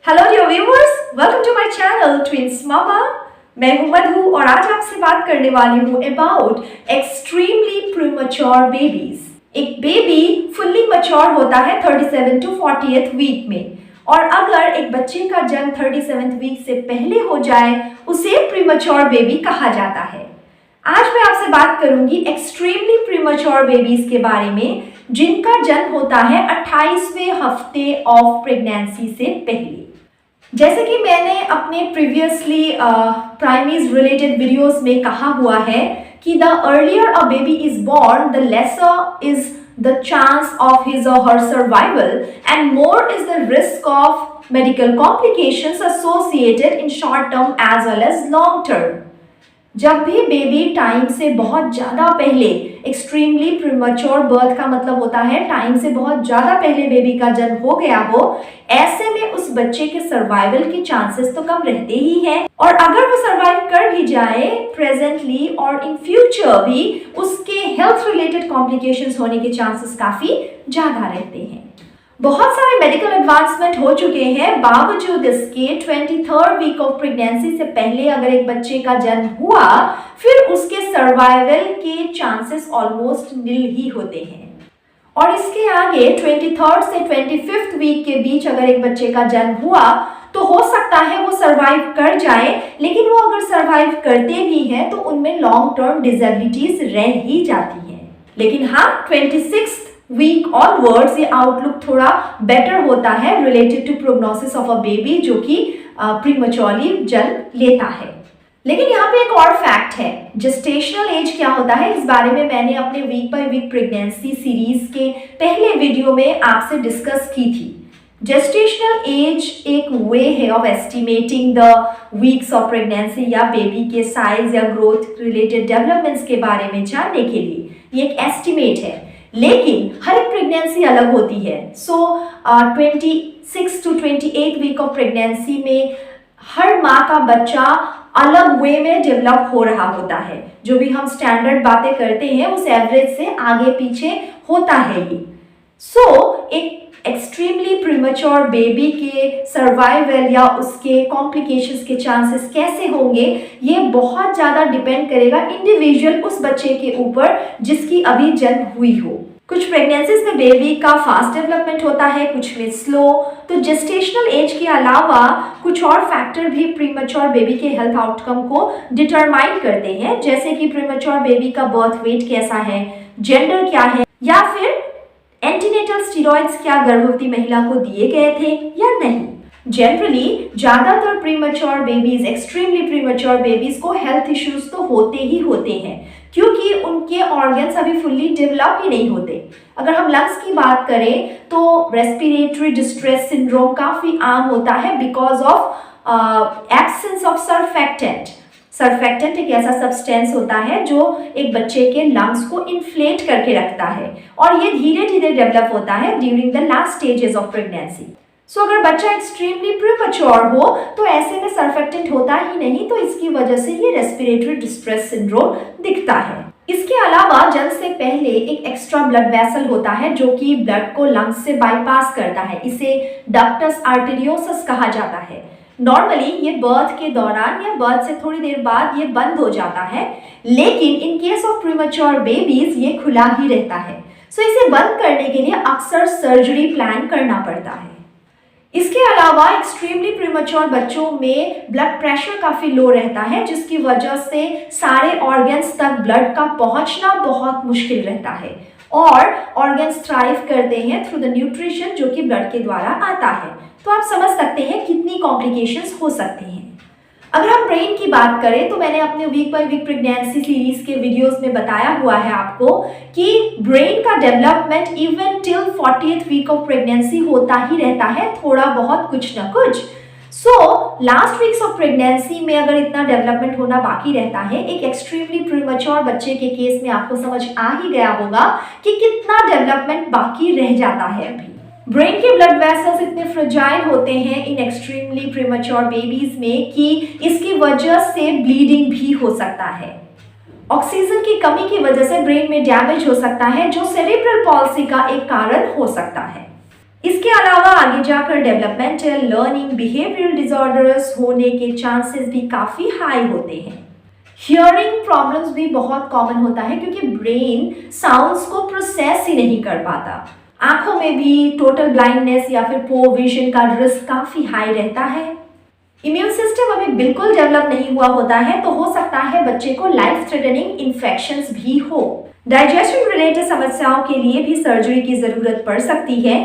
Hello dear viewers, welcome to my channel twins mama. मैं हूं मधु और आज आपसे बात करने वाली हूं अबाउट एक्सट्रीमली प्रीमैच्योर बेबीज। एक बेबी फुल्ली मैच्योर होता है 37 टू 40th वीक में, और अगर एक बच्चे का जन्म 37th वीक से पहले हो जाए उसे प्रीमैच्योर बेबी कहा जाता है। आज मैं आपसे बात करूंगी एक्सट्रीमली प्रीमैच्योर बेबीज के बारे में जिनका जन्म होता है 28वें हफ्ते ऑफ प्रेगनेंसी से पहले। जैसे कि मैंने अपने प्रीवियसली प्राइमरीज रिलेटेड वीडियोस में कहा हुआ है कि the earlier a baby is born the lesser is the chance of his or her survival and more is the risk of medical complications associated in short term as well as long term. जब भी baby time से बहुत ज़्यादा पहले, extremely premature birth का मतलब होता है टाइम से बहुत ज़्यादा पहले बेबी का जन्म हो गया हो, ऐसे में उस बच्चे के सर्वाइवल के चांसेस तो कम रहते ही हैं, और अगर वो सर्वाइव कर भी जाए प्रेजेंटली और इन फ्यूचर भी उसके हेल्थ रिलेटेड कॉम्प्लिकेशंस होने के चांसेस काफ़ी ज़्यादा रहते हैं। बहुत सारे मेडिकल एडवांसमेंट हो चुके हैं, बावजूद इसके 23rd वीक ऑफ प्रेगनेंसी से पहले अगर एक बच्चे का जन्म हुआ फिर उसके सर्वाइवल के चांसेस ऑलमोस्ट नील ही होते हैं। और इसके आगे 23rd से 25th वीक के बीच अगर एक बच्चे का जन्म हुआ तो हो सकता है वो सर्वाइव कर जाए, लेकिन वो अगर सर्वाइव करते भी हैं तो उनमें लॉन्ग टर्म डिसेबिलिटीज रह ही जाती हैं। लेकिन हाँ, 26th वीक ऑनवर्ड्स ये आउटलुक थोड़ा बेटर होता है related to prognosis of a baby जो कि प्रीमैच्योरली जन्म लेता है। लेकिन यहाँ पे एक और फैक्ट है, जेस्टेशनल एज क्या होता है, इस बारे में मैंने अपने week by week pregnancy series के पहले वीडियो में आपसे डिस्कस की थी। जेस्टेशनल एज एक वे है of estimating the weeks of pregnancy या बेबी के साइज या ग्रोथ रिलेटेड डेवलपमेंट्स के बारे में जानने के लिए ये एक एस्टिमेट है, लेकिन हर एक प्रेगनेंसी अलग होती है। सो 26 टू 28 वीक ऑफ प्रेगनेंसी में हर माँ का बच्चा अलग वे में डेवलप हो रहा होता है। जो भी हम स्टैंडर्ड बातें करते हैं उस एवरेज से आगे पीछे होता है ये। एक एक्सट्रीमली प्रीमैच्योर बेबी के सर्वाइवल या उसके कॉम्प्लिकेशंस के चांसेस कैसे होंगे ये बहुत ज़्यादा डिपेंड करेगा इंडिविजुअल उस बच्चे के ऊपर जिसकी अभी जन्म हुई हो। कुछ प्रेगनेंसीज में बेबी का फास्ट डेवलपमेंट होता है, कुछ में स्लो। तो जेस्टेशनल एज के अलावा कुछ और फैक्टर भी प्रीमैच्योर बेबी के हेल्थ आउटकम को डिटरमाइन करते हैं, जैसे कि प्रीमैच्योर बेबी का बर्थ वेट कैसा है, जेंडर क्या है, या फिर एंटीनेटल स्टेरॉइड्स क्या गर्भवती महिला को दिए गए थे या नहीं। जनरली ज्यादातर premature babies, extremely premature babies को हेल्थ इश्यूज तो होते ही होते हैं क्योंकि उनके ऑर्गन्स अभी फुल्ली डेवलप ही नहीं होते। अगर हम लंग्स की बात करें तो रेस्पिरेटरी डिस्ट्रेस सिंड्रोम काफी आम होता है because of absence of surfactant. Surfactant एक ऐसा सब्सटेंस होता है जो एक बच्चे के लंग्स को इन्फ्लेट करके रखता है, और ये धीरे धीरे डेवलप होता है during the last stages of pregnancy. अगर बच्चा एक्सट्रीमली प्रीमैच्योर हो तो ऐसे में सर्फेक्टेंट होता ही नहीं, तो इसकी वजह से ये रेस्पिरेटरी डिस्ट्रेस सिंड्रोम दिखता है। इसके अलावा जन्म से पहले एक एक्स्ट्रा ब्लड वेसल होता है जो कि ब्लड को लंग्स से बाईपास करता है, इसे डक्टस आर्टेरियोसस कहा जाता है। नॉर्मली ये बर्थ के दौरान या बर्थ से थोड़ी देर बाद ये बंद हो जाता है, लेकिन in case of premature babies ये खुला ही रहता है। इसे बंद करने के लिए अक्सर सर्जरी प्लान करना पड़ता है। इसके अलावा एक्सट्रीमली प्रीमैच्योर बच्चों में ब्लड प्रेशर काफी लो रहता है, जिसकी वजह से सारे ऑर्गन्स तक ब्लड का पहुंचना बहुत मुश्किल रहता है, और ऑर्गन्स थ्राइव करते हैं थ्रू द न्यूट्रिशन जो कि ब्लड के द्वारा आता है। तो आप समझ सकते हैं कितनी कॉम्प्लिकेशंस हो सकती हैं। अगर हम ब्रेन की बात करें तो मैंने अपने week by week pregnancy series के वीडियोस में बताया हुआ है आपको कि ब्रेन का development even till 40th week of pregnancy होता ही रहता है, थोड़ा बहुत कुछ ना कुछ। लास्ट वीक्स ऑफ प्रेगनेंसी में अगर इतना डेवलपमेंट होना बाकी रहता है, एक एक्सट्रीमली प्रीमैच्योर बच्चे के केस में आपको समझ आ ही गया होगा कि कितना डेवलपमेंट बाकी रह जाता है अभी। ब्रेन के ब्लड वेसल्स इतने फ्रेजाइल होते हैं इन एक्सट्रीमली प्रीमैच्योर बेबीज में कि इसकी वजह से ब्लीडिंग भी हो सकता है। ऑक्सीजन की कमी की वजह से ब्रेन में डैमेज हो सकता है जो सेरेब्रल पॉल्सी का एक कारण हो सकता है। इसके अलावा आगे जाकर डेवलपमेंटल, लर्निंग, बिहेवियरल डिसऑर्डर्स होने के चांसेस भी काफ़ी हाई होते हैं। हियरिंग प्रॉब्लम्स भी बहुत कॉमन होता है क्योंकि ब्रेन साउंड्स को प्रोसेस ही नहीं कर पाता। आंखों में भी टोटल ब्लाइंडनेस या फिर पोर विजन का रिस्क काफ़ी हाई रहता है। इम्यून सिस्टम अभी बिल्कुल डेवलप नहीं हुआ होता है तो हो सकता है बच्चे को लाइफ थ्रेटनिंग इन्फेक्शंस भी हो। डाइजेशन रिलेटेड समस्याओं के लिए भी सर्जरी की जरूरत पड़ सकती है।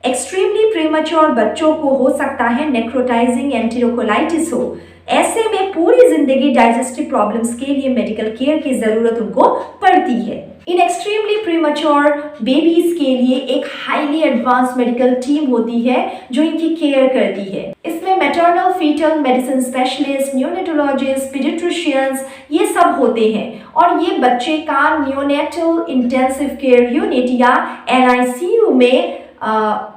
एक्सट्रीमली प्रीमैच्योर बच्चों को हो सकता है नेक्रोटाइजिंग एंटेरोकोलाइटिस हो। ऐसे में पूरी जिंदगी डाइजेस्टिव प्रॉब्लम्स के लिए मेडिकल केयर की जरूरत उनको पड़ती है। इन एक्सट्रीमली प्रीमैच्योर बेबीज के लिए एक हाईली एडवांस मेडिकल टीम होती है जो इनकी केयर करती है। इसमें maternal fetal medicine specialist, neonatologist, pediatricians ये सब होते हैं और ये बच्चे का न्यूनेटल इंटेंसिव केयर यूनिट या NICU में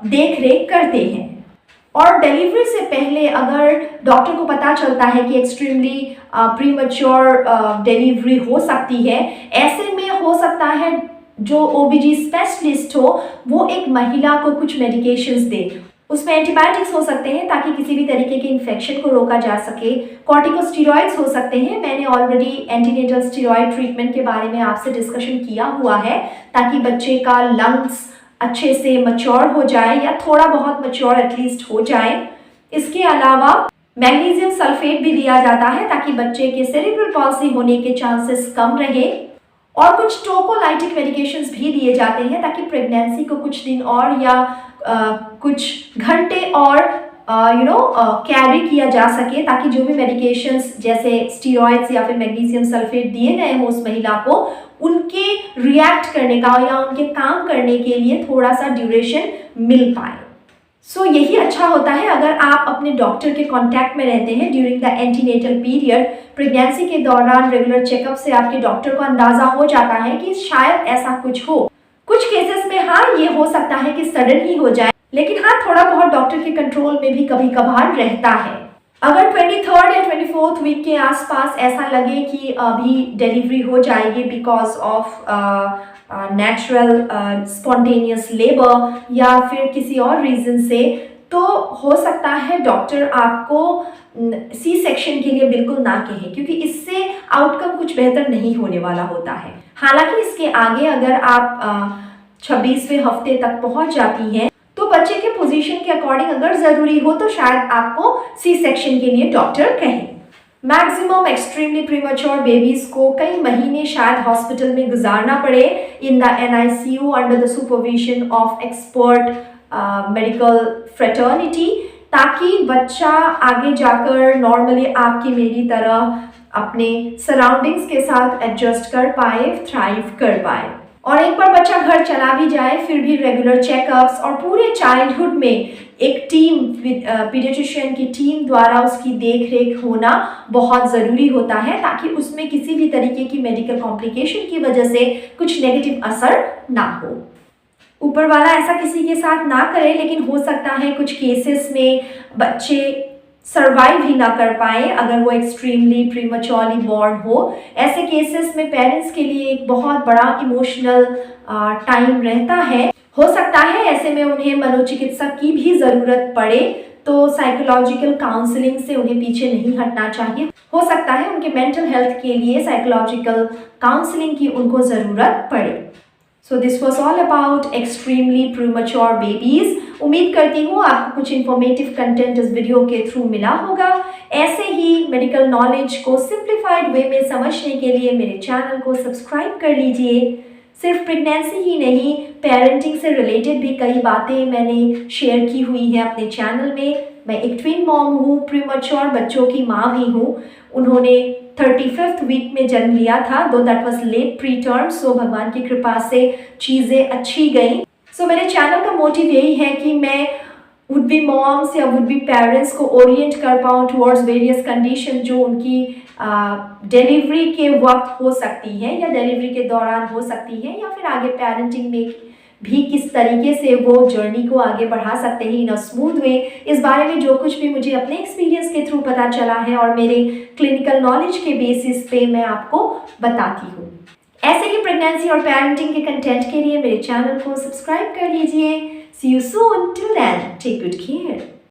देख रेख करते हैं। और डिलीवरी से पहले अगर डॉक्टर को पता चलता है कि एक्सट्रीमली प्रीमैच्योर डिलीवरी हो सकती है, ऐसे में हो सकता है जो OBG स्पेशलिस्ट हो वो एक महिला को कुछ मेडिकेशंस दे। उसमें एंटीबायोटिक्स हो सकते हैं ताकि किसी भी तरीके के इन्फेक्शन को रोका जा सके। कॉर्टिकोस्टेरॉइड्स हो सकते हैं। मैंने ऑलरेडी एंटीनेटल स्टेरॉइड ट्रीटमेंट के बारे में आपसे डिस्कशन किया हुआ है ताकि बच्चे का लंग्स अच्छे से मैच्योर हो जाए या थोड़ा बहुत मैच्योर एटलीस्ट हो जाए। इसके अलावा मैग्नीशियम सल्फेट भी दिया जाता है ताकि बच्चे के सेरेब्रल पॉल्सी होने के चांसेस कम रहे। और कुछ टोकोलाइटिक मेडिकेशंस भी दिए जाते हैं ताकि प्रेगनेंसी को कुछ दिन और या कुछ घंटे और कैरी किया जा सके ताकि जो भी मेडिकेशंस जैसे स्टीरॉइड्स या फिर मैग्नीशियम सल्फेट दिए गए हों उस महिला को उनके रिएक्ट करने का या उनके काम करने के लिए थोड़ा सा ड्यूरेशन मिल पाए। सो यही अच्छा होता है अगर आप अपने डॉक्टर के कांटेक्ट में रहते हैं during the antenatal period. Pregnancy के दौरान रेगुलर चेकअप से आपके डॉक्टर को अंदाजा हो जाता है कि शायद ऐसा कुछ हो। कुछ केसेस में हाँ ये हो सकता है कि सडन ही हो जाए, लेकिन हाँ थोड़ा बहुत डॉक्टर के कंट्रोल में भी कभी कभार रहता है। अगर 23rd या 24th वीक के आसपास ऐसा लगे कि अभी डिलीवरी हो जाएगी because of natural spontaneous labour या फिर किसी और रीजन से, तो हो सकता है डॉक्टर आपको C-सेक्शन के लिए बिल्कुल ना कहे क्योंकि इससे आउटकम कुछ बेहतर नहीं होने वाला होता है। हालांकि इसके आगे अगर आप 26वें हफ्ते तक पहुंच जाती हैं तो बच्चे के पोजीशन के अकॉर्डिंग अगर ज़रूरी हो तो शायद आपको C-सेक्शन के लिए डॉक्टर कहें। मैक्सिमम एक्सट्रीमली प्रीमैच्योर बेबीज को कई महीने शायद हॉस्पिटल में गुजारना पड़े in the NICU under the supervision of expert medical fraternity ताकि बच्चा आगे जाकर नॉर्मली आपकी मेरी तरह अपने सराउंडिंग्स के साथ एडजस्ट कर पाए, थ्राइव कर पाए। और एक बार बच्चा घर चला भी जाए फिर भी रेगुलर चेकअप्स और पूरे चाइल्डहुड में एक टीम पीडियाट्रिशियन की टीम द्वारा उसकी देखरेख होना बहुत ज़रूरी होता है ताकि उसमें किसी भी तरीके की मेडिकल कॉम्प्लिकेशन की वजह से कुछ नेगेटिव असर ना हो। ऊपर वाला ऐसा किसी के साथ ना करे, लेकिन हो सकता है कुछ केसेस में बच्चे सर्वाइव ही ना कर पाए अगर वो एक्सट्रीमली प्रीमैच्योरली बॉर्न हो। ऐसे केसेस में पेरेंट्स के लिए एक बहुत बड़ा इमोशनल टाइम रहता है। हो सकता है ऐसे में उन्हें मनोचिकित्सक की भी ज़रूरत पड़े, तो साइकोलॉजिकल काउंसलिंग से उन्हें पीछे नहीं हटना चाहिए। हो सकता है उनके मेंटल हेल्थ के लिए साइकोलॉजिकल काउंसलिंग की उनको ज़रूरत पड़े। So this was all about extremely premature babies. उम्मीद करती हूँ आपको कुछ इन्फॉर्मेटिव कंटेंट इस वीडियो के थ्रू मिला होगा। ऐसे ही मेडिकल नॉलेज को सिंप्लीफाइड वे में समझने के लिए मेरे चैनल को सब्सक्राइब कर लीजिए। सिर्फ प्रेगनेंसी ही नहीं, पेरेंटिंग से रिलेटेड भी कई बातें मैंने शेयर की हुई हैं अपने चैनल में। मैं एक ट्विन मॉम हूँ, प्रीमैच्योर बच्चों की माँ भी हूँ। उन्होंने 35th वीक में जन्म लिया था, though that was late preterm, so भगवान की कृपा से चीज़ें अच्छी गई। सो मेरे चैनल का मोटिव यही है कि मैं वुड बी मॉम्स या वुड बी पेरेंट्स को ओरिएंट कर पाऊँ टुवर्ड्स वेरियस कंडीशन जो उनकी डिलीवरी के वक्त हो सकती है या डिलीवरी के दौरान हो सकती है या फिर आगे पेरेंटिंग में भी किस तरीके से वो जर्नी को आगे बढ़ा सकते हैं इन अ स्मूथ वे। इस बारे में जो कुछ भी मुझे अपने एक्सपीरियंस के थ्रू पता चला है और मेरे क्लिनिकल नॉलेज के बेसिस पे मैं आपको बताती हूँ। ऐसे ही प्रेगनेंसी और पेरेंटिंग के कंटेंट के लिए मेरे चैनल को सब्सक्राइब कर लीजिए। See you soon. Till then, take good care.